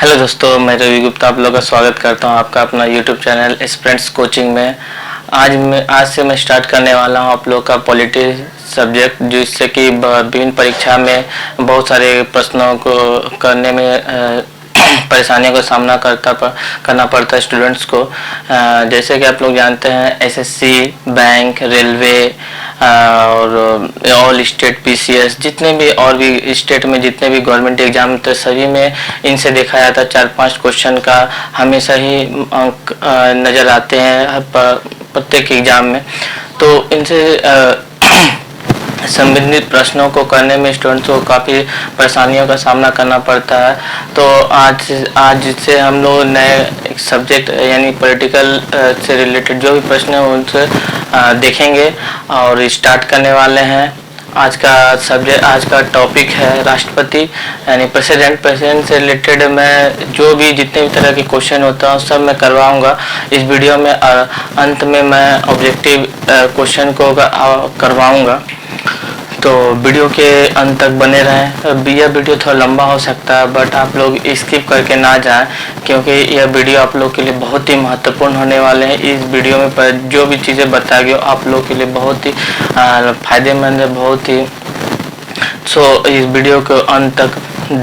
Hello दोस्तों, मैं रवि गुप्ता आप लोगों का स्वागत करता हूं आपका अपना यूट्यूब चैनल एस्पिरेंट्स कोचिंग में। आज से मैं स्टार्ट करने वाला हूं आप लोग का पॉलिटी सब्जेक्ट, जिससे कि विभिन्न परीक्षा में बहुत सारे प्रश्नों को करने में परेशानियों का सामना करना पड़ता है स्टूडेंट्स को। जैसे कि आप लोग जानते हैं एसएससी, बैंक, रेलवे और ऑल स्टेट पीसीएस, जितने भी और भी स्टेट में जितने भी गवर्नमेंट एग्जाम होते हैं सभी में इनसे देखा जाता है 4-5 क्वेश्चन का हमेशा ही अंक नज़र आते हैं प्रत्येक एग्जाम में। तो इनसे संबंधित प्रश्नों को करने में स्टूडेंट्स को काफ़ी परेशानियों का सामना करना पड़ता है। तो आज से हम लोग नए एक सब्जेक्ट यानी पॉलिटिकल से रिलेटेड जो भी प्रश्न है उनसे देखेंगे और स्टार्ट करने वाले हैं। आज का टॉपिक है राष्ट्रपति यानी प्रेसिडेंट से रिलेटेड मैं जो भी जितने भी तरह के क्वेश्चन होता है सब मैं करवाऊंगा इस वीडियो में। अंत में मैं ऑब्जेक्टिव क्वेश्चन को करवाऊंगा, तो वीडियो के अंत तक बने रहें। यह वीडियो थोड़ा लंबा हो सकता है बट आप लोग स्किप करके ना जाएं, क्योंकि यह वीडियो आप लोग के लिए बहुत ही महत्वपूर्ण होने वाले हैं। इस वीडियो में पर जो भी चीज़ें बताई गई आप लोग के लिए बहुत ही फायदेमंद है, बहुत ही। इस वीडियो को अंत तक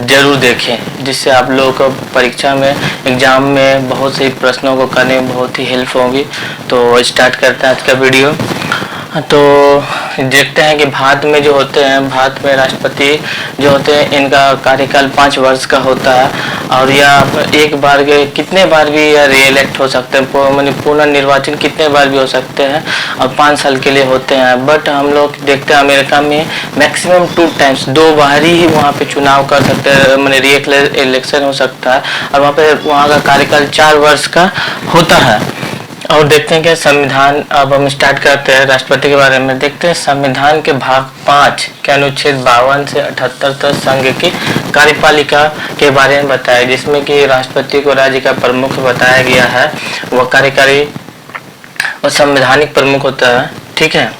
जरूर देखें, जिससे आप लोगों को परीक्षा में एग्जाम में बहुत से प्रश्नों को करने में बहुत ही हेल्प होगी। तो स्टार्ट करते हैं आज का वीडियो। तो देखते हैं कि भारत में जो होते हैं, भारत में राष्ट्रपति जो होते हैं इनका कार्यकाल 5 वर्ष का होता है और यह एक बार के कितने बार भी यह रीइलेक्ट हो सकते हैं, माने पुनर्निर्वाचन कितने बार भी हो सकते हैं और 5 साल के लिए होते हैं। बट हम लोग देखते हैं अमेरिका में मैक्सिमम 2 टाइम्स 2 बार ही वहाँ पे चुनाव कर सकते हैं, माने री-इलेक्शन हो सकता है और वहाँ का कार्यकाल 4 वर्ष का होता है। और देखते हैं क्या संविधान। अब हम स्टार्ट करते हैं राष्ट्रपति के बारे में। देखते हैं संविधान के भाग 5 के अनुच्छेद 52 से 78 तक संघ की कार्यपालिका के बारे में बताया, जिसमें कि राष्ट्रपति को राज्य का प्रमुख बताया गया है। वह कार्यकारी और संवैधानिक प्रमुख होता है। ठीक है,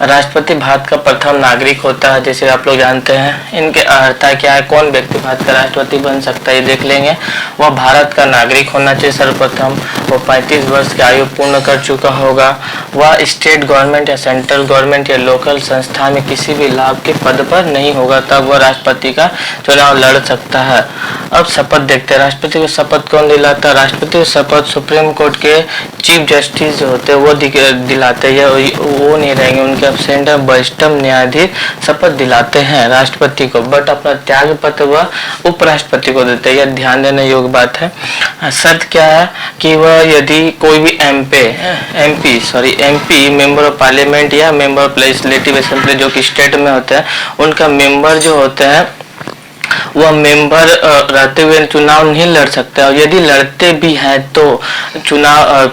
राष्ट्रपति भारत का प्रथम नागरिक होता है, जैसे आप लोग जानते हैं। इनके अर्हता क्या है, कौन व्यक्ति भारत का राष्ट्रपति बन सकता है ये देख लेंगे। वह भारत का नागरिक होना चाहिए सर्वप्रथम। वो 35 वर्ष की आयु पूर्ण कर चुका होगा। वह स्टेट गवर्नमेंट या सेंट्रल गवर्नमेंट या लोकल संस्था में किसी भी लाभ के पद पर नहीं होगा, तब वह राष्ट्रपति का चुनाव लड़ सकता है। अब शपथ देखते हैं, राष्ट्रपति को शपथ कौन दिलाता है। राष्ट्रपति को शपथ सुप्रीम कोर्ट के चीफ जस्टिस जो होते हैं वो दिलाते हैं, वो नहीं रहेंगे, उनके एब्सेंट वरिष्ठतम न्यायाधीश शपथ दिलाते हैं राष्ट्रपति को। बट अपना त्याग पत्र वह उपराष्ट्रपति को देते हैं, यह ध्यान देने योग्य बात है। शर्त क्या है कि वह यदि कोई भी एमपी मेंबर ऑफ पार्लियामेंट या मेंबर ऑफ लेजिस्लेटिव असेंबली जो कि स्टेट में होते हैं, उनका मेंबर जो होते हैं वह मेंबर रहते हुए चुनाव नहीं लड़ सकते, और यदि लड़ते भी हैं तो चुनाव और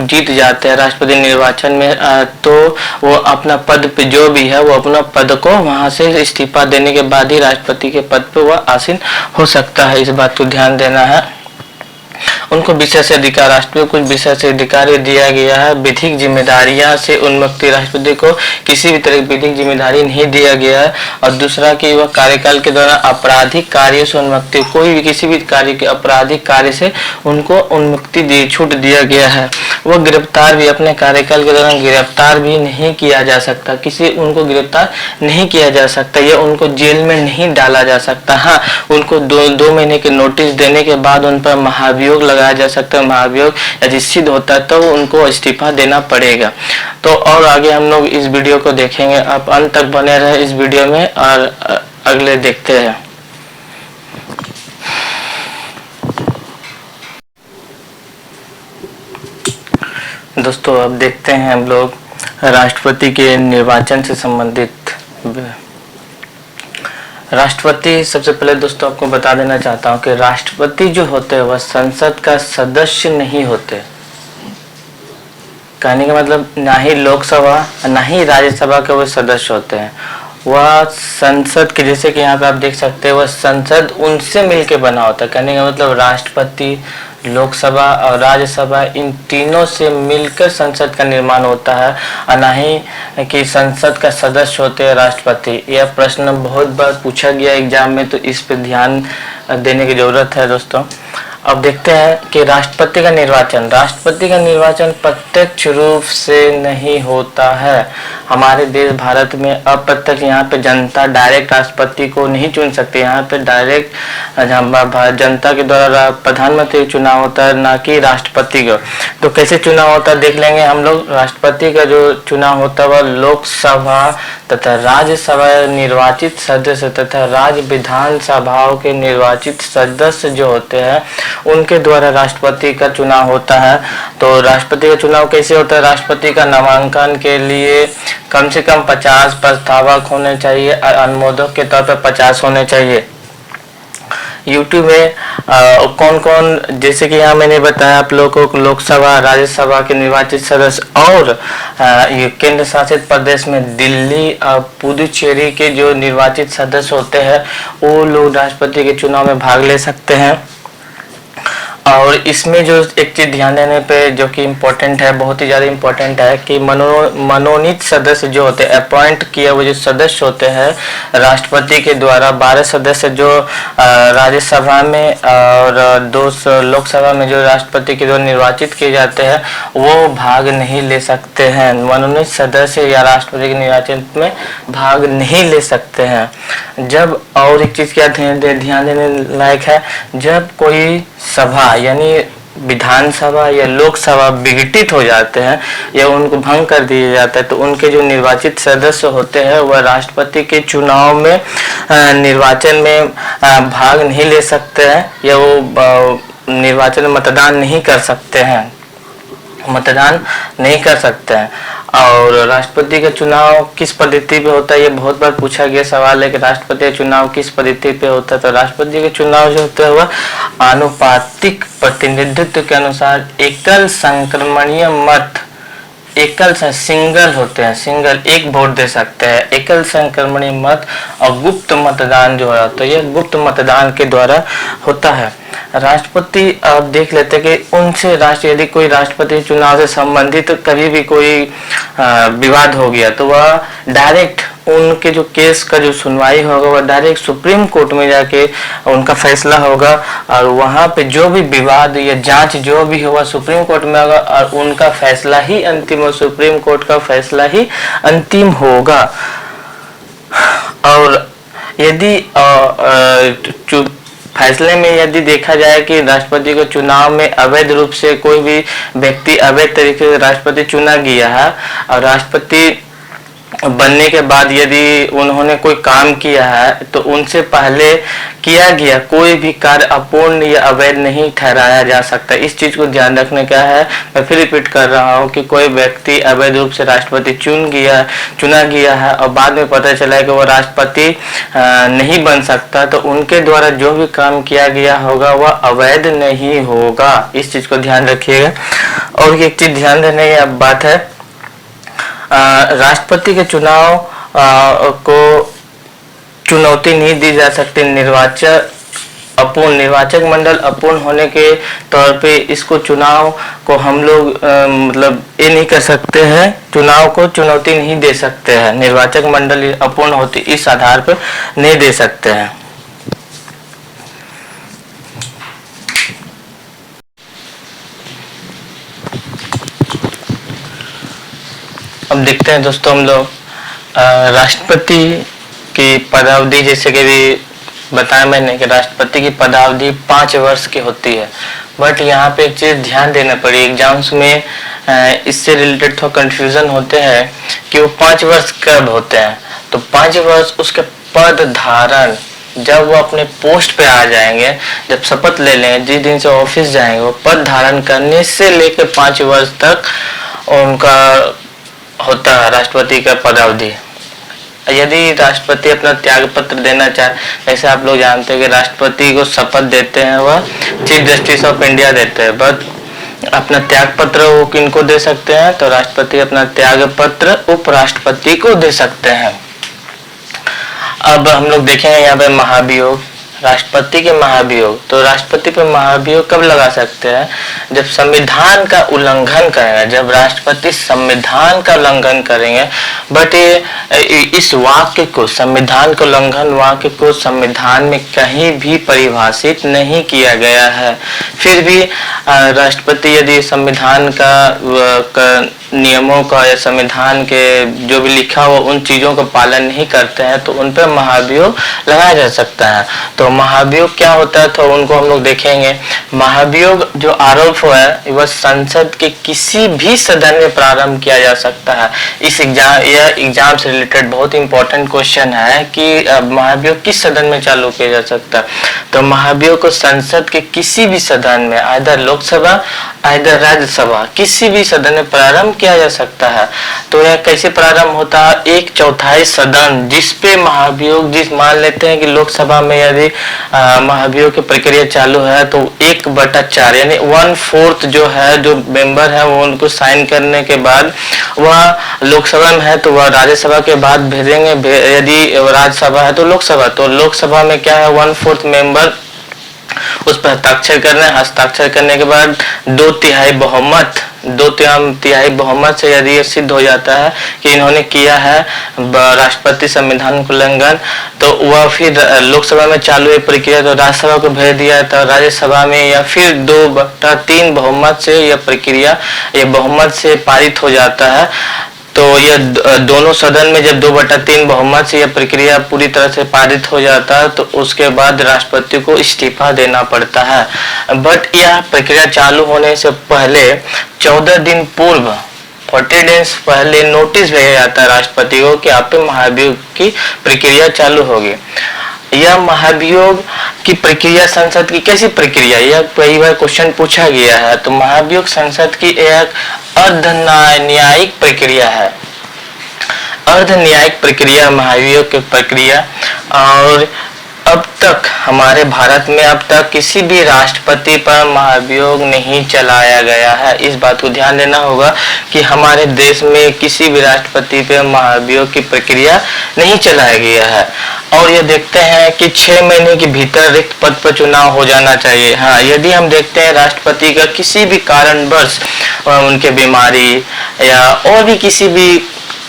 जीत जाते हैं राष्ट्रपति निर्वाचन में, तो वो अपना पद पे जो भी है वो अपना पद को वहां से इस्तीफा देने के बाद ही राष्ट्रपति के पद पे वह आसीन हो सकता है। इस बात को ध्यान देना है। उनको विशेष अधिकार, राष्ट्रपति को कुछ विशेष अधिकार दिया गया है। विधिक जिम्मेदारियां से उन्मुक्ति, राष्ट्रपति को किसी भी तरह की विधिक जिम्मेदारी नहीं दिया गया है। और दूसरा कि वह कार्यकाल के दौरान आपराधिक कार्य से उन्मुक्ति, कोई भी किसी भी कार्य के आपराधिक कार्य से उनको उन्मुक्ति छूट दिया गया है। वह गिरफ्तार भी अपने कार्यकाल के दौरान गिरफ्तार भी नहीं किया जा सकता, उनको गिरफ्तार नहीं किया जा सकता या उनको जेल में नहीं डाला जा सकता। हाँ, उनको 2 महीने के नोटिस देने के बाद उन पर महाभियोग लगाया जा सकता है। महाभियोग यदि सिद्ध होता है तो उनको इस्तीफा देना पड़ेगा। तो और आगे हम लोग इस वीडियो को देखेंगे, आप अंत तक बने रहे इस वीडियो में और अगले देखते हैं। दोस्तों अब देखते हैं हम लोग राष्ट्रपति के निर्वाचन से संबंधित। राष्ट्रपति, सबसे पहले दोस्तों आपको बता देना चाहता हूं कि राष्ट्रपति जो होते हैं वह संसद का सदस्य नहीं होते। कहने का मतलब ना ही लोकसभा ना ही राज्यसभा के वो सदस्य होते हैं। वह संसद के, जैसे कि यहाँ पे आप देख सकते हैं, वह संसद उनसे मिलके बना होता है। कहने का मतलब राष्ट्रपति, लोकसभा और राज्यसभा, इन तीनों से मिलकर संसद का निर्माण होता है, और ना ही कि संसद का सदस्य होते हैं राष्ट्रपति। यह प्रश्न बहुत बार पूछा गया एग्जाम में, तो इस पे ध्यान देने की जरूरत है दोस्तों। अब देखते हैं कि राष्ट्रपति का निर्वाचन प्रत्यक्ष रूप से नहीं होता है। हमारे देश भारत में अप्रत्यक्ष, यहाँ पे जनता डायरेक्ट राष्ट्रपति को नहीं चुन सकती। यहाँ पे डायरेक्ट जनता के द्वारा प्रधानमंत्री चुनाव होता है, ना कि राष्ट्रपति का। तो कैसे चुनाव होता है देख लेंगे हम लोग। राष्ट्रपति का जो चुनाव होता है वह लोकसभा तथा राज्यसभा निर्वाचित सदस्य तथा राज्य विधानसभाओं के निर्वाचित सदस्य जो होते हैं उनके द्वारा राष्ट्रपति का चुनाव होता है। तो राष्ट्रपति का चुनाव कैसे होता है? राष्ट्रपति का नामांकन के लिए कम से कम 50 प्रस्तावक होने चाहिए और अनुमोदक के तौर पर 50 होने चाहिए। यूट्यूब में कौन कौन, जैसे कि यहाँ मैंने बताया आप लोगों को, लोकसभा राज्यसभा के निर्वाचित सदस्य और ये केंद्र शासित प्रदेश में दिल्ली और पुदुचेरी के जो निर्वाचित सदस्य होते हैं वो लोग राष्ट्रपति के चुनाव में भाग ले सकते हैं। और इसमें जो एक चीज ध्यान देने पे जो कि इम्पोर्टेंट है, बहुत ही ज़्यादा इम्पोर्टेंट है, कि मनोनीत सदस्य जो होते हैं, अपॉइंट किए हुए जो सदस्य होते हैं राष्ट्रपति के द्वारा, 12 सदस्य जो राज्यसभा में और 2 लोकसभा में जो राष्ट्रपति के द्वारा निर्वाचित किए जाते हैं वो भाग नहीं ले सकते हैं। मनोनीत सदस्य या राष्ट्रपति के निर्वाचन में भाग नहीं ले सकते हैं। जब, और एक चीज़ क्या ध्यान देने लायक है, जब कोई सभा यानी विधानसभा या लोकसभा विघटित हो जाते हैं या उनको भंग कर दिया जाता है, तो उनके जो निर्वाचित सदस्य होते हैं वह राष्ट्रपति के चुनाव में निर्वाचन में भाग नहीं ले सकते हैं, या वो निर्वाचन में मतदान नहीं कर सकते हैं। और राष्ट्रपति का चुनाव किस पद्धति पे होता है, ये बहुत बार पूछा गया सवाल है कि राष्ट्रपति का चुनाव किस पद्धति पे होता है। तो राष्ट्रपति का चुनाव जो होता है वह आनुपातिक प्रतिनिधित्व के अनुसार एकल संक्रमणीय मत, सिंगल होते हैं, सिंगल एक वोट दे सकते हैं, एकल संक्रमणीय मत और गुप्त मतदान जो है, तो यह गुप्त मतदान के द्वारा होता है। राष्ट्रपति आप देख लेते हैं कि उनसे यदि कोई राष्ट्रपति चुनाव से संबंधित कभी भी कोई विवाद हो गया तो वह डायरेक्ट उनके जो केस का जो सुनवाई होगा वह डायरेक्ट सुप्रीम कोर्ट में जाके उनका फैसला होगा, और वहां पे जो भी विवाद या जांच जो भी होगा सुप्रीम कोर्ट में होगा, और उनका फैसला ही अंतिम हो, सुप्रीम कोर्ट का फैसला ही अंतिम होगा। और यदि फैसले में यदि देखा जाए कि राष्ट्रपति को चुनाव में अवैध रूप से कोई भी व्यक्ति अवैध तरीके से राष्ट्रपति चुना गया है, और राष्ट्रपति बनने के बाद यदि उन्होंने कोई काम किया है तो उनसे पहले किया गया कोई भी कार्य अपूर्ण या अवैध नहीं ठहराया जा सकता। इस चीज को ध्यान रखने का है। मैं फिर रिपीट कर रहा हूँ कि कोई व्यक्ति अवैध रूप से राष्ट्रपति चुना गया है और बाद में पता चला है कि वो राष्ट्रपति नहीं बन सकता, तो उनके द्वारा जो भी काम किया गया होगा वह अवैध नहीं होगा। इस चीज को ध्यान रखिएगा। और एक चीज ध्यान देने की बात है, राष्ट्रपति के चुनाव को चुनौती नहीं दी जा सकती। निर्वाचक मंडल अपूर्ण होने के तौर पे इसको चुनाव को हम लोग मतलब ये नहीं कर सकते हैं, चुनाव को चुनौती नहीं दे सकते हैं। निर्वाचक मंडल अपूर्ण होती इस आधार पर नहीं दे सकते हैं। अब देखते हैं दोस्तों हम लोग राष्ट्रपति की पदावधि, जैसे कि भी बताया मैंने कि राष्ट्रपति की पदावधि 5 वर्ष की होती है। बट यहाँ पे एक चीज ध्यान देना पड़ी, एग्जाम्स में इससे रिलेटेड थोड़ा कंफ्यूजन होते हैं कि वो 5 वर्ष कब होते हैं। तो 5 वर्ष उसके पद धारण, जब वो अपने पोस्ट पे आ जाएंगे, जब शपथ ले लेंगे, जिस दिन से ऑफिस जाएंगे, वो पद धारण करने से लेकर 5 वर्ष तक उनका होता है राष्ट्रपति का पदावधि। यदि राष्ट्रपति अपना त्याग पत्र देना चाहे, जैसे आप लोग जानते हैं कि राष्ट्रपति को शपथ देते हैं वह चीफ जस्टिस ऑफ इंडिया देते हैं, बट अपना त्याग पत्र वो किनको दे सकते हैं, तो राष्ट्रपति अपना त्याग पत्र उपराष्ट्रपति को दे सकते हैं। अब हम लोग देखेंगे यहाँ पे महाभियोग, राष्ट्रपति के महाभियोग। तो राष्ट्रपति पे महाभियोग कब लगा सकते हैं? जब संविधान का उल्लंघन करेंगे, जब राष्ट्रपति संविधान का उल्लंघन करेंगे। बट इस वाक्य को, संविधान का उल्लंघन वाक्य को संविधान में कहीं भी परिभाषित नहीं किया गया है। फिर भी राष्ट्रपति यदि संविधान का नियमों का या संविधान के जो भी लिखा हो उन चीजों का पालन नहीं करते हैं तो उन पर महाभियोग लगाया जा सकता है। तो महाभियोग क्या होता है तो उनको हम लोग देखेंगे। महाभियोग जो आरोप है वह संसद के किसी भी सदन में प्रारंभ किया जा सकता है। इस एग्जाम से रिलेटेड बहुत इंपॉर्टेंट क्वेश्चन है कि महाभियोग किस सदन में चालू किया जा सकता है। तो महाभियोग को संसद के किसी भी सदन में, आइदर लोकसभा आइदर राज्यसभा, किसी भी सदन में प्रारंभ किया जा सकता है। तो यह कैसे प्रारंभ होता है? 1/4 सदन जिसपे महाभियोग, जिस मान लेते हैं कि लोकसभा में यदि महाभियोग की प्रक्रिया चालू है तो 1/4 यानी 1/4 जो है, जो मेंबर है वो उनको साइन करने के बाद वह लोकसभा में है तो वह राज्यसभा के बाद भेजेंगे। यदि राज्यसभा है तो लोकसभा में क्या है, 1/4 मेंबर उस पर हस्ताक्षर करना है। हस्ताक्षर करने के बाद 2/3 बहुमत से यदि ये सिद्ध हो जाता है कि इन्होंने किया है राष्ट्रपति संविधान का उल्लंघन, तो वह फिर लोकसभा में चालू है प्रक्रिया, तो राज्यसभा को भेज दिया तो राज्यसभा में या फिर 2/3 बहुमत से यह प्रक्रिया, यह बहुमत से पारित हो जाता है। तो यह दोनों सदन में जब 2/3 बहुमत से यह प्रक्रिया पूरी तरह से पारित हो जाता है तो उसके बाद राष्ट्रपति को इस्तीफा देना पड़ता है। बट यह प्रक्रिया चालू होने से पहले 14 दिन पूर्व, 40 डेज पहले नोटिस भेजा जाता है राष्ट्रपति को कि आप पे महाभियोग की प्रक्रिया चालू होगी। यह महाभियोग की प्रक्रिया संसद की कैसी प्रक्रिया, यह कई बार क्वेश्चन पूछा गया है। तो महाभियोग संसद की एक अर्ध न्यायिक प्रक्रिया है, अर्ध न्यायिक प्रक्रिया महाभियोग की प्रक्रिया। और अब तक हमारे भारत में अब तक किसी भी राष्ट्रपति पर महाभियोग नहीं चलाया गया है। इस बात को ध्यान देना होगा कि हमारे देश में किसी भी राष्ट्रपति पर महाभियोग की प्रक्रिया नहीं चलाया गया है। और ये देखते हैं कि 6 महीने के भीतर रिक्त पद पर चुनाव हो जाना चाहिए। हाँ, यदि हम देखते हैं राष्ट्रपति का किसी भी कारणवश, उनके बीमारी या और भी किसी भी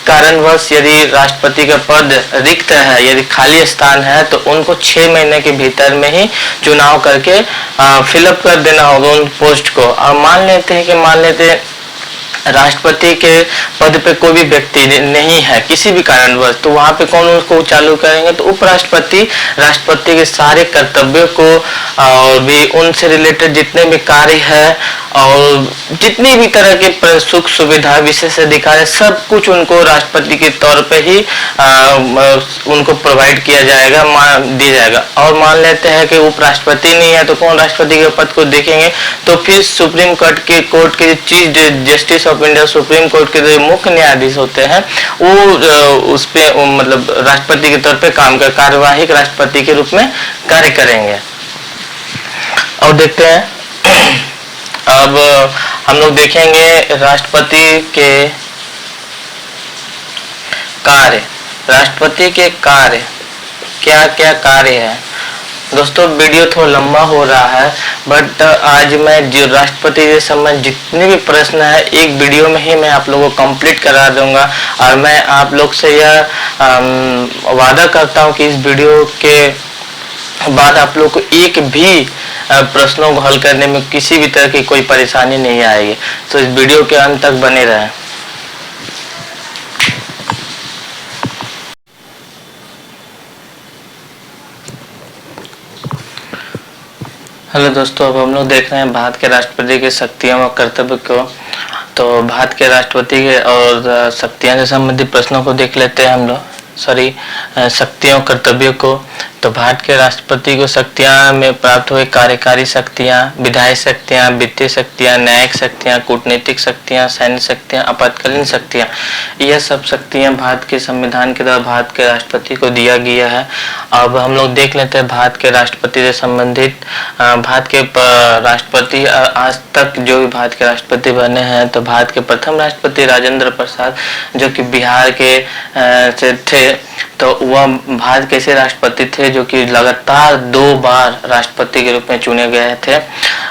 कारणवश यदि राष्ट्रपति का पद रिक्त है, यदि खाली स्थान है, तो उनको 6 महीने के भीतर में ही चुनाव करके फिलअप कर देना होगा उन पोस्ट को। और मान लेते हैं राष्ट्रपति के पद पे कोई भी व्यक्ति नहीं है किसी भी कारणवश, तो वहां पे कौन उसको चालू करेंगे? तो उपराष्ट्रपति राष्ट्रपति के सारे कर्तव्यों को और भी उनसे रिलेटेड जितने भी कार्य है और जितनी भी तरह के सुख सुविधा विशेष अधिकार सब कुछ उनको राष्ट्रपति के तौर पे ही उनको प्रोवाइड किया जाएगा, दिया जाएगा। और मान लेते हैं कि उपराष्ट्रपति नहीं है तो कौन राष्ट्रपति के पद को देखेंगे? तो फिर सुप्रीम कोर्ट के chief justice of India, supreme court के जो मुख्य न्यायाधीश होते हैं वो उस पे मतलब राष्ट्रपति के तौर पे काम कर, कार्यवाही राष्ट्रपति के रूप में कार्य करेंगे। और देखते हैं अब हम लोग देखेंगे राष्ट्रपति के कार्य, राष्ट्रपति के कार्य क्या क्या कार्य है। दोस्तों वीडियो थोड़ा लंबा हो रहा है बट आज मैं जो राष्ट्रपति से संबंधित जितने भी प्रश्न है एक वीडियो में ही मैं आप लोगों को कंप्लीट करा दूंगा। और मैं आप लोग से यह वादा करता हूं कि इस वीडियो के बाद आप लोग को एक भी प्रश्नों को हल करने में किसी भी तरह की कोई परेशानी नहीं आएगी। तो इस वीडियो के अंत तक बने रहें। हेलो दोस्तों, अब हम लोग देख रहे हैं भारत के राष्ट्रपति की शक्तियां और कर्तव्य को। तो भारत के राष्ट्रपति के और शक्तियां से संबंधित प्रश्नों को देख लेते हैं हम लोग, शक्तियों कर्तव्यों को। तो भारत के राष्ट्रपति को शक्तियां में प्राप्त हुई कार्यकारी शक्तियां, विधायी शक्तियां, वित्तीय शक्तियां, न्यायिक शक्तियां, कूटनीतिक शक्तियां, सैन्य शक्तियां, आपातकालीन शक्तियां, यह सब शक्तियां भारत के संविधान के द्वारा भारत के राष्ट्रपति को दिया गया है। अब हम लोग देख लेते हैं भारत के राष्ट्रपति से संबंधित। भारत के राष्ट्रपति आज तक जो भी भारत के राष्ट्रपति बने हैं, तो भारत के प्रथम राष्ट्रपति राजेंद्र प्रसाद जो कि बिहार के से थे, तो वह भारत के ऐसे राष्ट्रपति थे जो कि लगातार 2 बार राष्ट्रपति के रूप में चुने गए थे।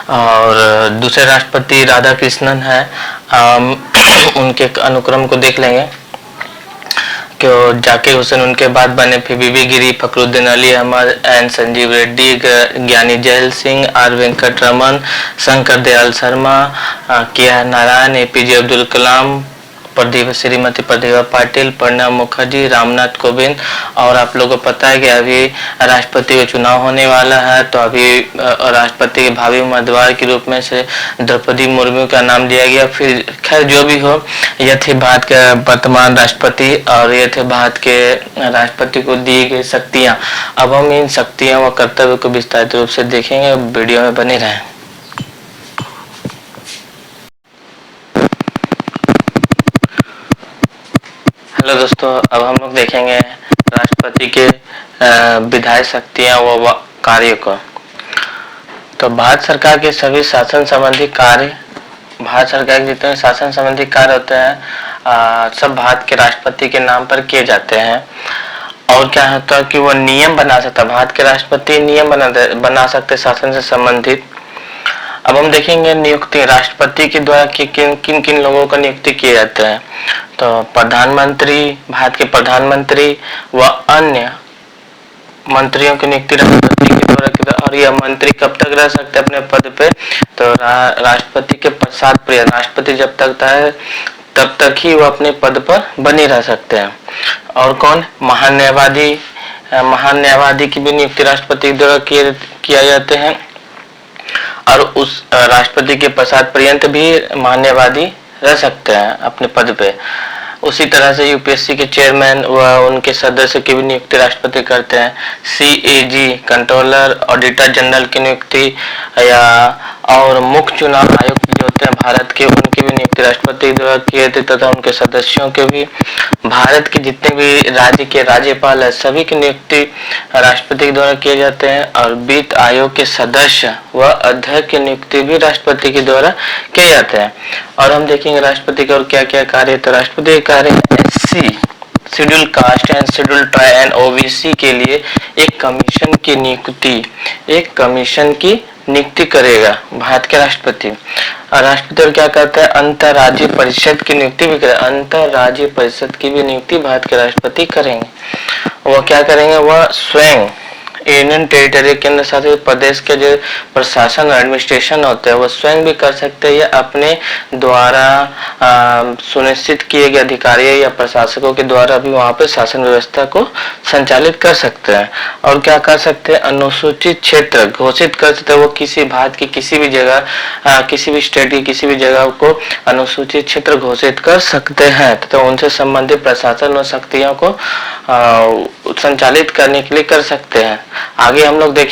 और दूसरे राष्ट्रपति राधा कृष्णन है, उनके अनुक्रम को देख लेंगे कि जाकिर हुसैन उनके बाद बने, फिर बीबी गिरी, फखरुद्दीन अली अहमद, एन संजीव रेड्डी, ज्ञानी जैल सिंह, आर वेंकट रमन, शंकर दयाल शर्मा, के आर नारायण, एपीजे अब्दुल कलाम, श्रीमती प्रतिभा पाटिल, प्रणब मुखर्जी, रामनाथ कोविंद। और आप लोगों को पता है कि अभी राष्ट्रपति का चुनाव होने वाला है, तो अभी राष्ट्रपति के भावी उम्मीदवार के रूप में से द्रौपदी मुर्मू का नाम दिया गया। फिर खैर जो भी हो, यह थे भारत के वर्तमान राष्ट्रपति और ये थे भारत के राष्ट्रपति को दी गई शक्तियाँ। अब हम इन शक्तियों व कर्तव्य को विस्तारित रूप से देखेंगे, वीडियो में बने रहें। हेलो दोस्तों, अब हम लोग देखेंगे राष्ट्रपति के विधायी शक्तियां व कार्य को। तो भारत सरकार के सभी शासन संबंधी कार्य, भारत सरकार के जितने शासन संबंधी कार्य होते हैं सब भारत के राष्ट्रपति के नाम पर किए जाते हैं। और क्या होता है कि वो नियम बना सकता, भारत के राष्ट्रपति नियम बना सकते शासन से संबंधित। अब हम देखेंगे नियुक्ति, राष्ट्रपति के द्वारा किन किन लोगों का नियुक्ति किए जाते हैं। तो प्रधानमंत्री, भारत के प्रधानमंत्री व अन्य मंत्रियों की नियुक्ति राष्ट्रपति के द्वारा, और यह मंत्री कब तक रह सकते हैं अपने पद पे, तो राष्ट्रपति के पश्चात राष्ट्रपति जब तक है तब तक ही वो अपने पद पर बने रह सकते हैं। और कौन, महान्यायवादी, महान्यायवादी की भी नियुक्ति राष्ट्रपति के द्वारा किया जाते हैं। और उस राष्ट्रपति के पश्चात पर्यंत भी महान्यायवादी रह सकते हैं अपने पद पे। उसी तरह से यूपीएससी के चेयरमैन व उनके सदस्य की भी नियुक्ति राष्ट्रपति करते हैं। सीएजी, कंट्रोलर, ऑडिटर जनरल की नियुक्ति या और मुख्य चुनाव आयुक्त जो होते हैं भारत के, उनकी भी नियुक्ति राष्ट्रपति द्वारा किए थे तथा उनके सदस्यों के भी। भारत के जितने भी राज्य के राज्यपाल है सभी की नियुक्ति राष्ट्रपति द्वारा किए जाते हैं। और वित्त आयोग के सदस्य व अध्यक्ष की नियुक्ति भी राष्ट्रपति के द्वारा किए जाते हैं। और हम देखेंगे राष्ट्रपति का और क्या क्या कार्य। तो राष्ट्रपति के कार्य SC, schedule caste and schedule tribe and OBC के लिए एक कमीशन की नियुक्ति करेगा भारत के राष्ट्रपति। और राष्ट्रपति क्या करते हैं, अंतर्राज्यीय परिषद की नियुक्ति भी करें, अंतर्राज्यीय परिषद की भी नियुक्ति भारत के राष्ट्रपति करेंगे। वह क्या करेंगे, वह स्वयं यूनियन टेरिटरी, केंद्र शासित प्रदेश के जो प्रशासन एडमिनिस्ट्रेशन होते हैं वो स्वयं भी कर सकते हैं या अपने द्वारा सुनिश्चित किए गए अधिकारियों या प्रशासकों के द्वारा भी वहाँ पे शासन व्यवस्था को संचालित कर सकते हैं। और क्या कर सकते हैं, अनुसूचित क्षेत्र घोषित कर सकते हैं। वो किसी भारत की किसी भी जगह, किसी भी स्टेट की किसी भी जगह को अनुसूचित क्षेत्र घोषित कर सकते हैं तथा तो उनसे संबंधित प्रशासन और शक्तियों को संचालित करने के लिए कर सकते हैं। आगे हम लोग देखें,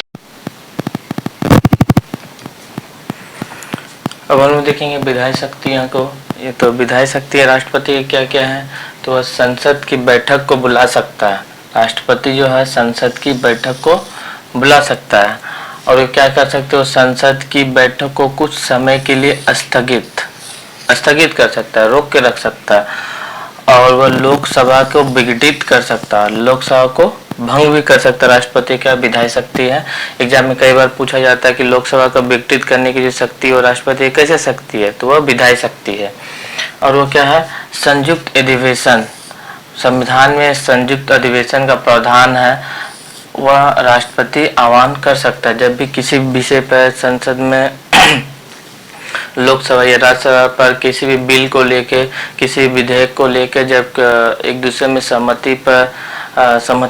अब हम लोग देखेंगे विधायी शक्तियों को। ये तो विधायी शक्ति राष्ट्रपति के क्या क्या है, तो वह संसद की बैठक को बुला सकता है। राष्ट्रपति जो है संसद की बैठक को बुला सकता है। और ये क्या कर सकते हो, संसद की बैठक को कुछ समय के लिए स्थगित कर सकता है, रोक के रख सकता है। और वह लोकसभा को विघटित कर सकता है, लोकसभा को भंग भी कर सकता है। राष्ट्रपति का विधायी शक्ति है। एग्जाम में कई बार पूछा जाता है कि लोकसभा को विघटित करने की जो शक्ति है राष्ट्रपति कैसे शक्ति है, तो वह विधायी शक्ति है। और वो क्या है, संयुक्त अधिवेशन, संविधान में संयुक्त अधिवेशन का प्रावधान है, वह राष्ट्रपति आह्वान कर सकता है। जब भी किसी विषय पर संसद में लोकसभा या राज्यसभा पर किसी भी बिल को लेके, किसी विधेयक को लेके जब एक दूसरे में सहमति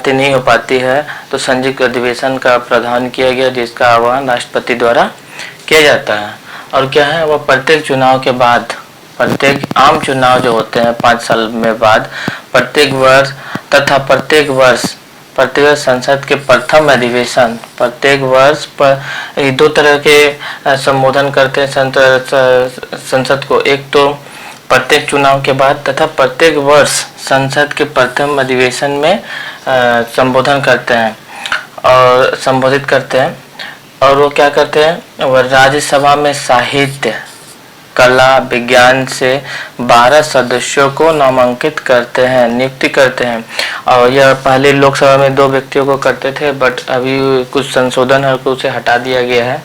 नहीं हो पाती है तो संयुक्त अधिवेशन का प्रावधान किया गया, जिसका आह्वान राष्ट्रपति द्वारा किया जाता है। और क्या है, वह प्रत्येक चुनाव के बाद, प्रत्येक आम चुनाव जो होते हैं 5 साल में बाद, प्रत्येक वर्ष प्रत्येक वर्ष संसद के प्रथम अधिवेशन, प्रत्येक वर्ष पर दो तरह के संबोधन करते हैं संसद को, एक तो प्रत्येक चुनाव के बाद तथा प्रत्येक वर्ष संसद के प्रथम अधिवेशन में संबोधन करते हैं और संबोधित करते हैं। और वो क्या करते हैं, वो राज्यसभा में साहित्य, कला, विज्ञान से 12 सदस्यों को नामांकित करते हैं, नियुक्ति करते हैं। और यह पहले लोकसभा में 2 व्यक्तियों को करते थे, बट अभी कुछ संशोधन है तो उसे हटा दिया गया है।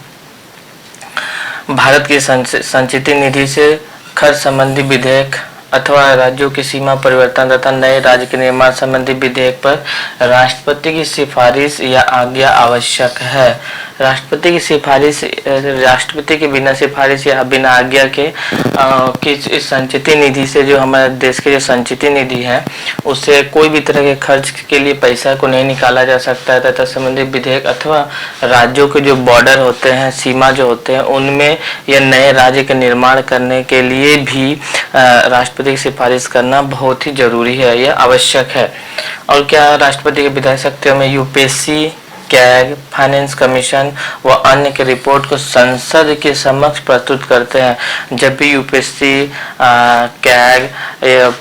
भारत की संचित निधि से खर्च संबंधी विधेयक अथवा राज्यों की सीमा परिवर्तन तथा नए राज्य के निर्माण संबंधी विधेयक पर राष्ट्रपति की सिफारिश या आज्ञा आवश्यक है। राष्ट्रपति की सिफारिश, राष्ट्रपति के बिना सिफारिश या बिना आज्ञा के इस संचित निधि से, जो हमारे देश के जो संचित निधि है, उससे कोई भी तरह के खर्च के लिए पैसा को नहीं निकाला जा सकता है तथा संबंधित विधेयक अथवा राज्यों के जो बॉर्डर होते हैं, सीमा जो होते हैं, उनमें या नए राज्य के निर्माण करने के लिए भी राष्ट्रपति की सिफारिश करना बहुत ही जरूरी है, यह आवश्यक है। और क्या राष्ट्रपति की विधायी शक्तियों में यूपीएससी, कैग, फाइनेंस कमीशन व अन्य की रिपोर्ट को संसद के समक्ष प्रस्तुत करते हैं। जब भी यूपीएससी, कैग,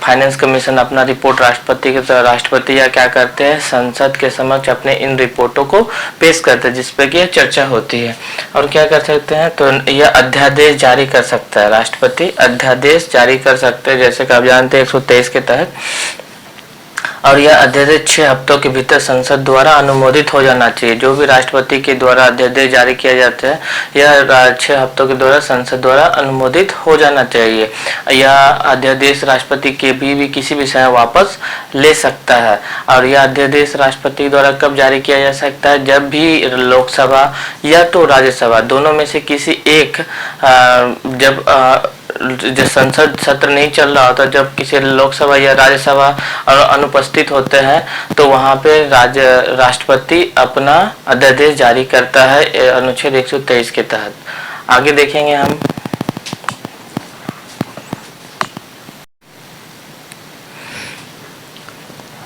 फाइनेंस कमीशन अपना रिपोर्ट राष्ट्रपति या क्या करते हैं, संसद के समक्ष अपने इन रिपोर्टों को पेश करते हैं, जिसपे कि चर्चा होती है। और क्या कर सकते हैं, तो यह अध्यादेश जारी कर सकता है, राष्ट्रपति अध्यादेश जारी कर सकते हैं, जैसे कि आप जानते हैं 123 के तहत। और यह अध्यादेश 6 हफ्तों के भीतर संसद द्वारा अनुमोदित हो जाना चाहिए। जो भी राष्ट्रपति के द्वारा अध्यादेश जारी किया जाता है, यह 6 हफ्तों के द्वारा संसद द्वारा अनुमोदित हो जाना चाहिए। यह अध्यादेश राष्ट्रपति के भी किसी भी समय वापस ले सकता है। और यह अध्यादेश राष्ट्रपति द्वारा कब जारी किया जा सकता है, जब भी लोकसभा या तो राज्यसभा दोनों में से किसी एक जब संसद सत्र नहीं चल रहा होता, जब किसी लोकसभा या राज्यसभा अनुपस्थित होते हैं, तो वहां पे राष्ट्रपति अपना अध्यादेश जारी करता है अनुच्छेद 123 के तहत। आगे देखेंगे हम।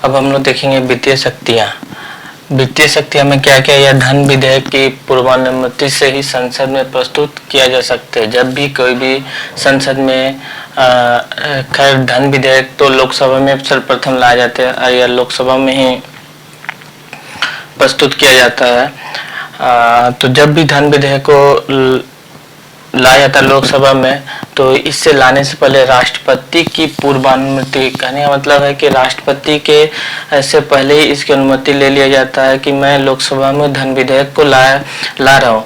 अब हम लोग देखेंगे वित्तीय शक्तियां। वित्तीय शक्तियां में क्या क्या, यह धन विधेयक की पूर्वानुमति से ही संसद में प्रस्तुत किया जा सकते हैं। जब भी कोई भी संसद में खैर धन विधेयक तो लोकसभा में सर्वप्रथम लाए जाते हैं या लोकसभा में ही प्रस्तुत किया जाता है। तो जब भी धन विधेयक को लाया जाता लोकसभा में, तो इससे लाने से पहले राष्ट्रपति की पूर्वानुमति, कहने का मतलब है कि राष्ट्रपति के से पहले ही इसकी अनुमति ले लिया जाता है कि मैं लोकसभा में धन विधेयक को ला रहा हूँ।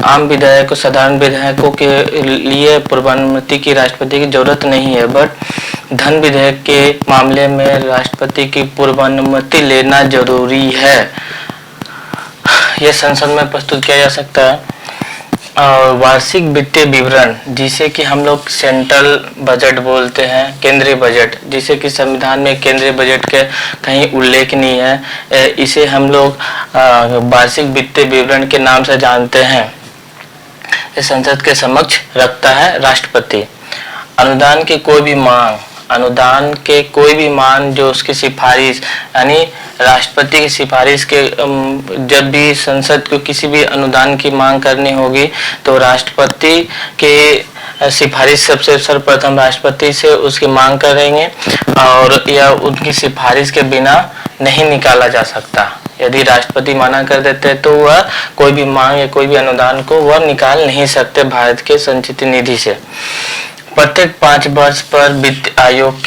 आम विधेयक, साधारण विधेयकों के लिए पूर्वानुमति की राष्ट्रपति की जरूरत नहीं है, बट धन विधेयक के मामले में राष्ट्रपति की पूर्वानुमति लेना जरूरी है। यह संसद में प्रस्तुत किया जा सकता है। और वार्षिक वित्तीय विवरण, जिसे कि हम लोग सेंट्रल बजट बोलते हैं, केंद्रीय बजट, जिसे कि संविधान में केंद्रीय बजट के कहीं उल्लेख नहीं है, इसे हम लोग वार्षिक वित्तीय विवरण के नाम से जानते हैं। ये संसद के समक्ष रखता है राष्ट्रपति। अनुदान की कोई भी मांग, अनुदान के कोई भी मांग जो उसकी सिफारिश, यानी राष्ट्रपति की सिफारिश के जब भी संसद को किसी भी अनुदान की मांग करनी होगी, तो राष्ट्रपति के सिफारिश सबसे सर्वप्रथम राष्ट्रपति से उसकी मांग करेंगे और यह उनकी सिफारिश के बिना नहीं निकाला जा सकता। यदि राष्ट्रपति मना कर देते तो वह कोई भी मांग या कोई भी अनुदान को वह निकाल नहीं सकते भारत के संचित निधि से। प्रत्येक 5 वर्ष पर वित्त आयोग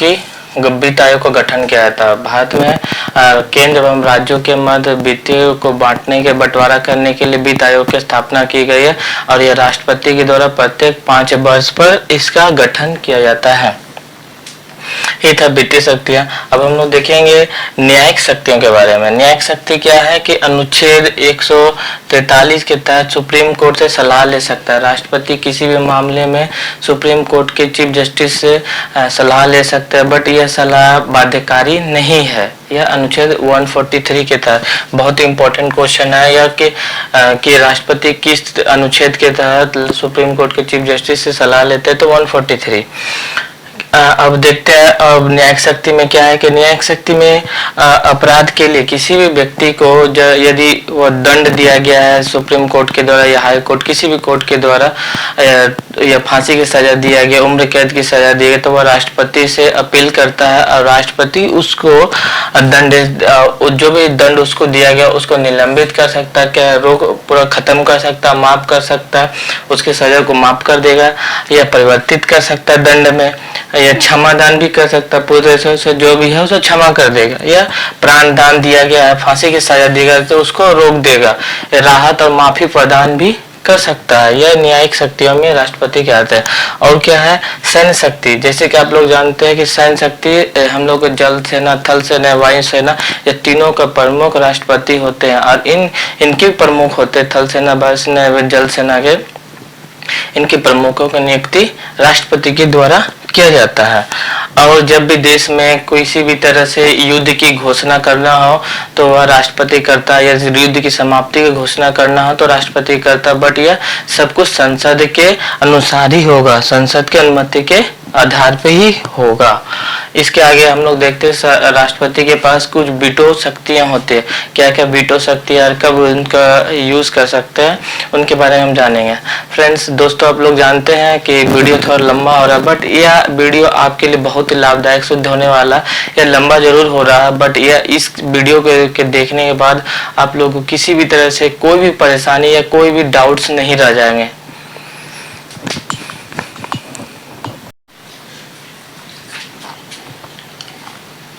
का गठन किया जाता है। भारत में केंद्र एवं राज्यों के मध्य वित्तीय को बांटने के बंटवारा करने के लिए वित्त आयोग की स्थापना की गई है और यह राष्ट्रपति के द्वारा प्रत्येक 5 वर्ष पर इसका गठन किया जाता है। ये था वित्तीय शक्तियां। अब हम लोग देखेंगे न्यायिक शक्तियों के बारे में। न्यायिक शक्ति क्या है कि अनुच्छेद 143 के तहत सुप्रीम कोर्ट से सलाह ले सकता है। राष्ट्रपति किसी भी मामले में सुप्रीम कोर्ट के चीफ जस्टिस से सलाह ले सकते हैं, बट यह सलाह बाध्यकारी नहीं है। यह अनुच्छेद 143 के तहत बहुत इंपॉर्टेंट क्वेश्चन है यह कि राष्ट्रपति किस अनुच्छेद के तहत सुप्रीम कोर्ट के चीफ जस्टिस से सलाह लेते हैं, तो 143 अब देखते हैं अब न्यायिक शक्ति में क्या है कि न्यायिक शक्ति में अपराध के लिए किसी भी व्यक्ति को यदि वो दंड दिया गया है सुप्रीम कोर्ट के द्वारा या हाई कोर्ट किसी भी कोर्ट के द्वारा या फांसी की सजा दिया गया, उम्र कैद की सजा दी गई, तो वह राष्ट्रपति से अपील करता है और राष्ट्रपति उसको दंड जो भी दंड उसको दिया गया उसको निलंबित कर सकता है, क्या रोक पूरा खत्म कर सकता है, माफ कर सकता है, उसकी सजा को माफ कर देगा या परिवर्तित कर सकता है दंड में, या क्षमादान भी कर सकता है, पूरे तरह से जो भी है उसे क्षमा कर देगा, या प्राण दान दिया गया है, फांसी की सजा दी गई तो उसको रोक देगा, राहत और माफी प्रदान भी कर सकता है। यह न्यायिक शक्तियों में राष्ट्रपति के आते हैं। और क्या है सैन्य शक्ति, जैसे कि आप लोग जानते हैं कि सैन्य शक्ति हम लोग जल सेना, थल सेना, वायु सेना, ये तीनों का प्रमुख राष्ट्रपति होते हैं और इनके प्रमुख होते हैं थल सेना, वायु सेना, जल सेना के इनके प्रमुखों की नियुक्ति राष्ट्रपति के द्वारा किया जाता है। और जब भी देश में किसी भी तरह से युद्ध की घोषणा करना हो तो वह राष्ट्रपति करता है, या युद्ध की समाप्ति की घोषणा करना हो तो राष्ट्रपति करता है, बट यह सब कुछ संसद के अनुसार ही होगा, संसद के अनुमति के आधार पे ही होगा। इसके आगे हम लोग देखते हैं राष्ट्रपति के पास कुछ वीटो शक्तियां होती है, क्या क्या वीटो शक्तियां कब उनका यूज कर सकते हैं उनके बारे में हम जानेंगे। फ्रेंड्स दोस्तों आप लोग जानते हैं कि वीडियो थोड़ा लंबा हो रहा है, बट यह वीडियो आपके लिए बहुत ही लाभदायक सिद्ध होने वाला। यह लंबा जरूर हो रहा है बट यह इस वीडियो के देखने के बाद आप लोग को किसी भी तरह से कोई भी परेशानी या कोई भी डाउट्स नहीं रह जाएंगे।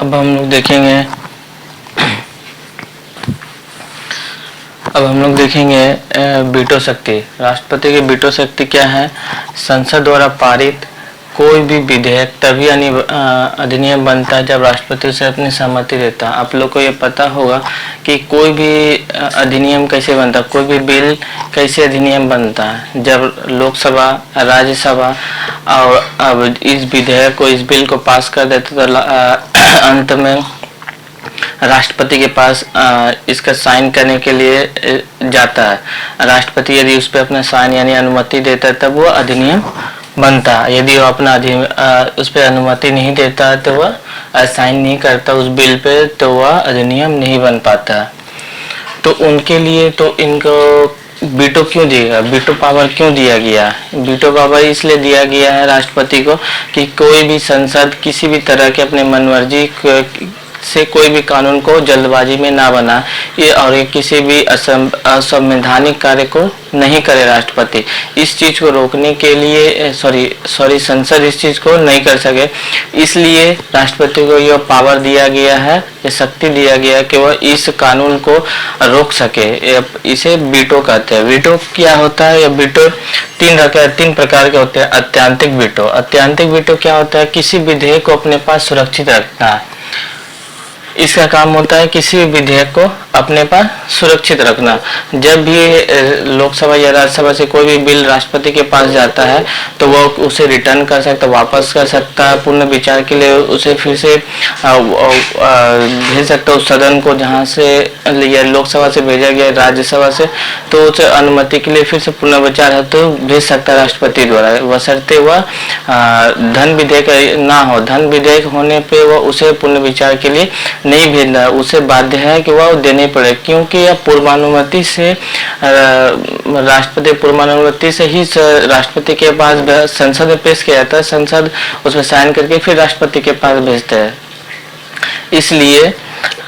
अब हम लोग देखेंगे वीटो शक्ति। राष्ट्रपति की वीटो शक्ति क्या है? संसद द्वारा पारित कोई भी विधेयक तभी अधिनियम बनता है जब राष्ट्रपति से अपनी सहमति देता है। आप लोग को ये पता होगा कि कोई भी अधिनियम कैसे बनता है, कोई भी बिल कैसे अधिनियम बनता है, जब लोकसभा, राज्यसभा और अब इस विधेयक को, इस बिल को पास कर देते तो अंत में राष्ट्रपति के पास इसका साइन करने के लिए जाता है। राष्ट्रपति यदि उस पर अपना साइन यानी अनुमति देता है तब वो अधिनियम बनता है। यदि वो अपना उस पर अनुमति नहीं देता तो वह साइन नहीं करता उस बिल पे तो वह अधिनियम नहीं बन पाता। तो उनके लिए तो इनको वीटो क्यों दिया, वीटो पावर क्यों दिया गया? वीटो पावर इसलिए दिया गया है राष्ट्रपति को कि कोई भी संसद किसी भी तरह के अपने मनमर्जी से कोई भी कानून को जल्दबाजी में ना बना ये और ये किसी भी असंवैधानिक कार्य को नहीं करे। राष्ट्रपति इस चीज को रोकने के लिए संसद इस चीज को नहीं कर सके, इसलिए राष्ट्रपति को यह पावर दिया गया है, ये शक्ति दिया गया है कि वह इस कानून को रोक सके। इसे वीटो कहते हैं। वीटो क्या होता है? यह वीटो तीन प्रकार के होते हैं। अत्यंतिक वीटो। अत्यंतिक वीटो क्या होता है? किसी विधेयक को अपने पास सुरक्षित रखना है। इसका काम होता है किसी भी विधेयक को अपने पास सुरक्षित रखना। जब भी लोकसभा या राज्यसभा से कोई भी बिल राष्ट्रपति के पास जाता है तो वो उसे रिटर्न कर सकता, वापस कर सकता है, पुनः विचार के लिए उसे फिर से भेज सकता है उस सदन को जहाँ से या लोकसभा से भेजा गया राज्यसभा से, तो उसे अनुमति के लिए फिर से पुनः विचार है तो भेज सकता है राष्ट्रपति द्वारा, बशर्ते वह धन विधेयक ना हो। धन विधेयक होने पे वह उसे पुनः विचार के लिए नहीं भेजना, उसे बाध्य है कि वह देने पड़े, क्योंकि यह पूर्वानुमति से राष्ट्रपति पूर्वानुमति से ही राष्ट्रपति के पास संसद में पेश किया जाता है। संसद उसमें साइन करके फिर राष्ट्रपति के पास भेजते हैं। इसलिए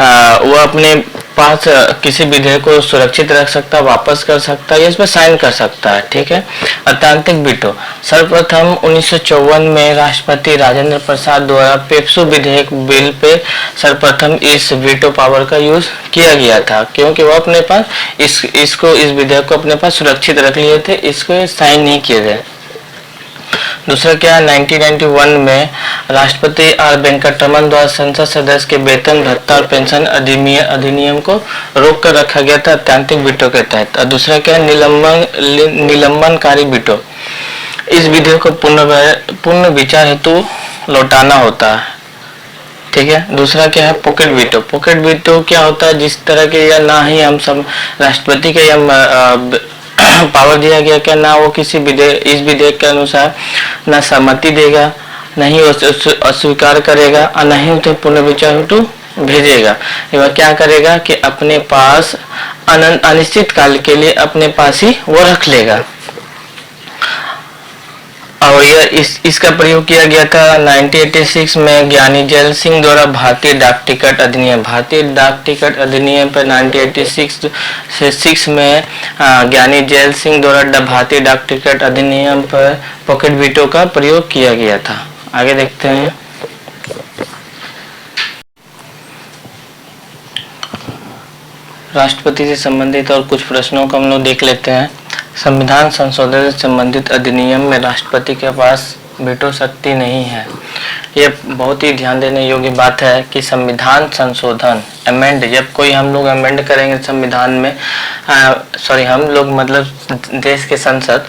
वह अपने पास किसी विधेयक को सुरक्षित रख सकता, वापस कर सकता है, इस पर साइन कर सकता है। ठीक है। अत्यंतिक वीटो सर्वप्रथम 1954 में राष्ट्रपति राजेंद्र प्रसाद द्वारा पेप्सू विधेयक बिल पे सर्वप्रथम इस वीटो पावर का यूज किया गया था, क्योंकि वो अपने पास इस विधेयक को अपने पास सुरक्षित रख लिए थे, इसको साइन नहीं किए थे। दूसरा क्या है? 1991 में राष्ट्रपति आर वेंकटरमन द्वारा संसद सदस्य के वेतन, भत्ता और पेंशन अधिनियम को रोक कर रखा गया था अत्यंतिक वीटो के तहत। और दूसरा क्या है? निलंबनकारी वीटो। इस विधेयक को पुनः विचार हेतु लौटाना होता है। ठीक है। दूसरा क्या है? Pocket veto. पॉकेट वीटो क्या होता है? जिस तरह के या ना ही हम सब राष्ट्रपति के या पावर दिया गया क्या ना वो किसी विधेयक, इस विधेयक के अनुसार ना सहमति देगा नहीं उसे अस्वीकार करेगा और नहीं उसे पुनर्विचार हेतु भेजेगा। वह क्या करेगा कि अपने पास अनिश्चित काल के लिए अपने पास ही वो रख लेगा। और यह इसका प्रयोग किया गया था 1986 में ज्ञानी जैल सिंह द्वारा भारतीय डाक टिकट अधिनियम पर 1986 में ज्ञानी जैल सिंह द्वारा भारतीय डाक टिकट अधिनियम पर पॉकेट वीटो का प्रयोग किया गया था। आगे देखते हैं। राष्ट्रपति से संबंधित और कुछ प्रश्नों को हम लोग देख लेते हैं। संविधान संशोधन से संबंधित अधिनियम में राष्ट्रपति के पास वीटो शक्ति नहीं है। ये बहुत ही ध्यान देने योग्य बात है कि संविधान संशोधन अमेंड, जब कोई हम लोग अमेंड करेंगे संविधान में हम लोग मतलब देश के संसद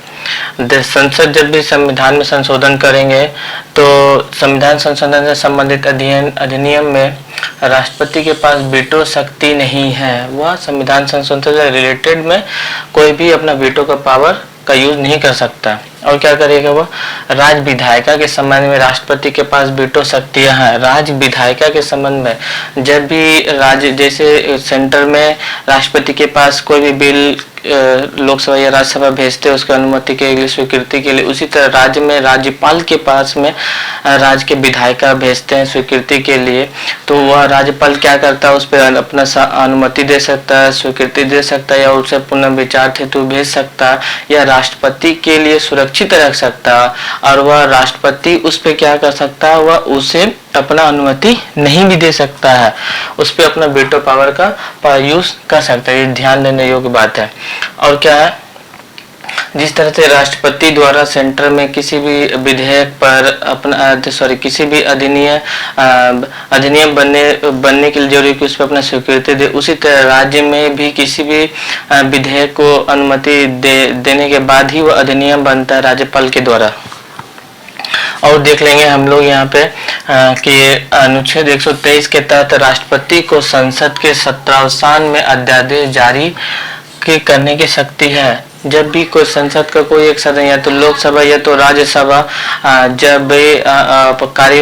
जब भी संविधान में संशोधन करेंगे तो संविधान संशोधन से संबंधित अधिनियम में राष्ट्रपति के पास वीटो शक्ति नहीं है। वह संविधान संशोधन से रिलेटेड में कोई भी अपना वीटो का पावर का यूज नहीं कर सकता। और क्या करेगा वह? राज्य विधायिका के संबंध में राष्ट्रपति के पास वीटो शक्तियां हैं। राज्य विधायिका के संबंध में जब भी राज्य जैसे सेंटर में राष्ट्रपति के पास कोई भी बिल लोकसभा या राज्यसभा भेजते हैं उसकी अनुमति के लिए, स्वीकृति के लिए, उसी तरह राज्य में राज्यपाल के पास में राज्य के विधायिका भेजते हैं स्वीकृति के लिए। तो वह राज्यपाल क्या करता है, उस पर अपना अनुमति दे सकता है, स्वीकृति दे सकता है, या उसे पुनर्विचार हेतु भेज सकता है, या राष्ट्रपति के लिए सुरक्षित रख सकता है। और वह राष्ट्रपति उस पर क्या कर सकता है, वह उसे अपना अनुमति नहीं भी दे सकता है, उस पर अपना वीटो पावर का यूज कर सकता है। ये ध्यान देने योग्य बात है। और क्या है, जिस तरह से राष्ट्रपति द्वारा सेंटर में किसी भी विधेयक पर अपना किसी भी अधिनियम बनने के लिए जरूरी कि उस पर अपना स्वीकृति दे, उसी तरह राज्य में भी किसी भी विधेयक को अनुमति देने के बाद ही वह अधिनियम बनता है राज्यपाल के द्वारा। और देख लेंगे हम लोग यहाँ पे कि अनुच्छेद 123 के तहत राष्ट्रपति को संसद के सत्रावसान में अध्यादेश जारी करने की शक्ति है। जब भी कोई संसद का कोई एक सदन या तो लोकसभा या तो राज्यसभा जब कार्य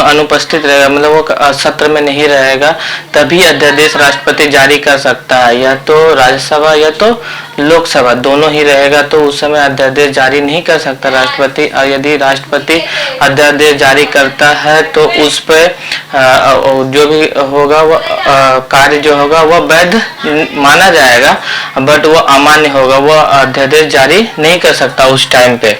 अनुपस्थित रहेगा, मतलब वो सत्र में नहीं रहेगा, तभी अध्यादेश राष्ट्रपति जारी कर सकता है। या तो राज्यसभा या तो लोकसभा दोनों ही रहेगा तो उस समय अध्यादेश जारी नहीं कर सकता राष्ट्रपति। और यदि राष्ट्रपति अध्यादेश जारी करता है तो उस पर जो भी होगा वह कार्य जो होगा वह वैध माना जाएगा, बट वह अमान्य होगा, वह अध्यादेश जारी नहीं कर सकता उस टाइम पे।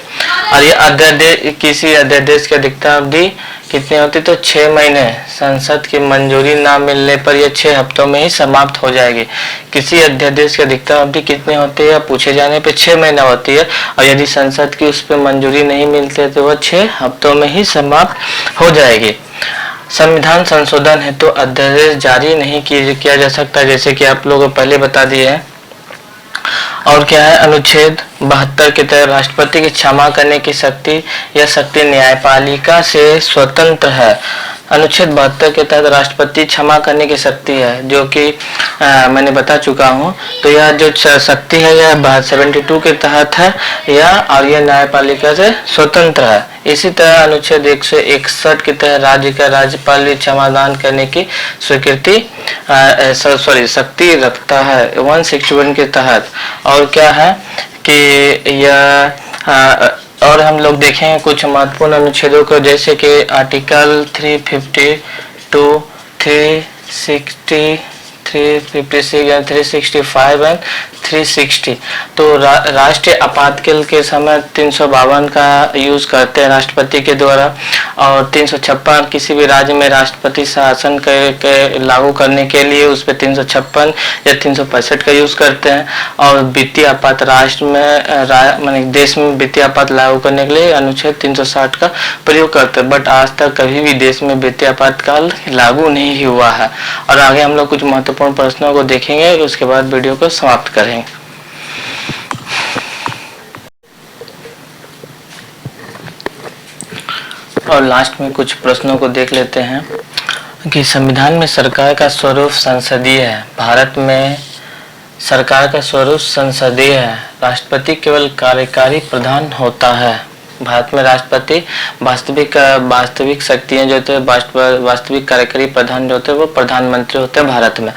और ये अध्यादेश, किसी अध्यादेश की अधिकतम अवधि कितनी होती, तो 6 महीने। संसद की मंजूरी ना मिलने पर यह 6 हफ्तों में ही समाप्त हो जाएगी। किसी अध्यादेश की अधिकतम अवधि कितनी होती है, पूछे जाने पे 6 महीना होती है, और यदि संसद की उस पर मंजूरी नहीं मिलती तो वह 6 हफ्तों में ही समाप्त हो जाएगी। संविधान संशोधन है तो अध्यादेश जारी नहीं किया जा सकता, जैसे कि आप लोगों को पहले बता दिए हैं। और क्या है, अनुच्छेद 72 के तहत राष्ट्रपति की क्षमा करने की शक्ति, यह शक्ति न्यायपालिका से स्वतंत्र है। अनुच्छेद 72 के तहत राष्ट्रपति क्षमा करने की शक्ति है, जो कि मैंने बता चुका हूँ। तो यह जो शक्ति है यह 72 के तहत है और यह न्यायपालिका से स्वतंत्र है। इसी तरह अनुच्छेद 161 के तहत राज्य का राज्यपाल क्षमादान करने की शक्ति रखता है 161 के तहत। और क्या है कि यह और हम लोग देखें कुछ महत्वपूर्ण अनुच्छेदों को, जैसे कि आर्टिकल 352, 360, 356, 365 एंड 360। तो राष्ट्रीय आपातकाल के समय 352 का यूज करते हैं राष्ट्रपति के द्वारा, और 356 किसी भी राज्य में राष्ट्रपति शासन के लागू करने के लिए उस पर 356 या 365 का यूज करते हैं। और वित्तीय आपात राष्ट्र में देश में वित्तीय आपात लागू करने के लिए अनुच्छेद 360 का प्रयोग करते हैं, बट आज तक कभी भी देश में वित्तीय आपातकाल लागू नहीं हुआ है। और आगे हम लोग कुछ महत्वपूर्ण प्रश्नों को देखेंगे, उसके बाद वीडियो को समाप्त करेंगे। और लास्ट में कुछ प्रश्नों को देख लेते हैं कि संविधान में सरकार का स्वरूप संसदीय है। भारत में सरकार का स्वरूप संसदीय है। राष्ट्रपति केवल कार्यकारी प्रधान होता है। भारत में राष्ट्रपति वास्तविक शक्तियाँ जो होते हैं, वास्तविक कार्यकारी प्रधान जो होते हैं वो प्रधानमंत्री होते हैं भारत में।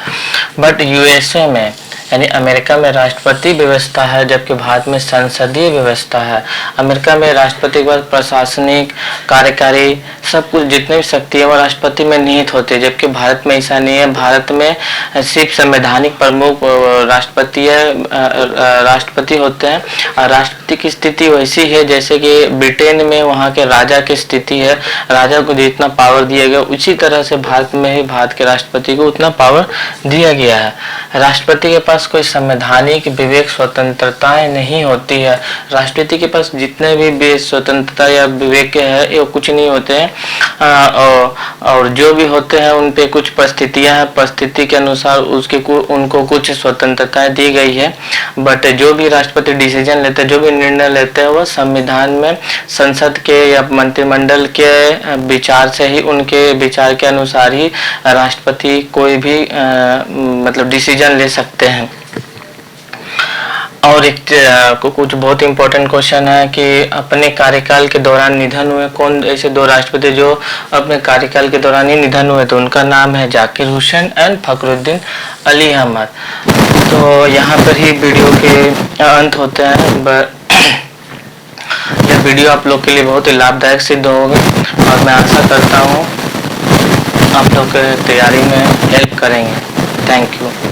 बट यूएसए में यानी अमेरिका में राष्ट्रपति व्यवस्था है, जबकि भारत में संसदीय व्यवस्था है। अमेरिका में राष्ट्रपति के बाद प्रशासनिक, कार्यकारी सब कुछ जितने भी शक्ति है वो राष्ट्रपति में निहित होते हैं, जबकि भारत में ऐसा नहीं है। भारत में सिर्फ संवैधानिक प्रमुख राष्ट्रपति होते हैं। और राष्ट्रपति की स्थिति वैसी है जैसे कि ब्रिटेन में वहाँ के राजा की स्थिति है, राजा को जितना पावर दिया गया उसी तरह से भारत में ही भारत के राष्ट्रपति को उतना पावर दिया गया है। राष्ट्रपति के पास कोई संवैधानिक विवेक स्वतंत्रताएं नहीं होती है। राष्ट्रपति के पास जितने भी स्वतंत्रता या विवेक है ये कुछ नहीं होते हैं, और जो भी होते हैं उन पे कुछ परिस्थितियां हैं, परिस्थिति के अनुसार उनको कुछ स्वतंत्रताएं दी गई है। बट जो भी राष्ट्रपति डिसीजन लेते हैं, जो भी निर्णय लेते हैं, वो संविधान में संसद के या मंत्रिमंडल के विचार से ही, उनके विचार के अनुसार ही राष्ट्रपति कोई भी मतलब डिसीजन ले सकते हैं। और एक कुछ बहुत इंपॉर्टेंट क्वेश्चन है कि अपने कार्यकाल के दौरान निधन हुए कौन ऐसे दो राष्ट्रपति जो अपने कार्यकाल के दौरान ही निधन हुए, तो उनका नाम है जाकिर हुसैन एंड फखरुद्दीन अली अहमद। तो यहाँ पर ही वीडियो के अंत होते हैं। यह वीडियो आप लोग के लिए बहुत ही लाभदायक सिद्ध होगा और मैं आशा करता हूँ आप लोग तैयारी में हेल्प करेंगे। Thank you.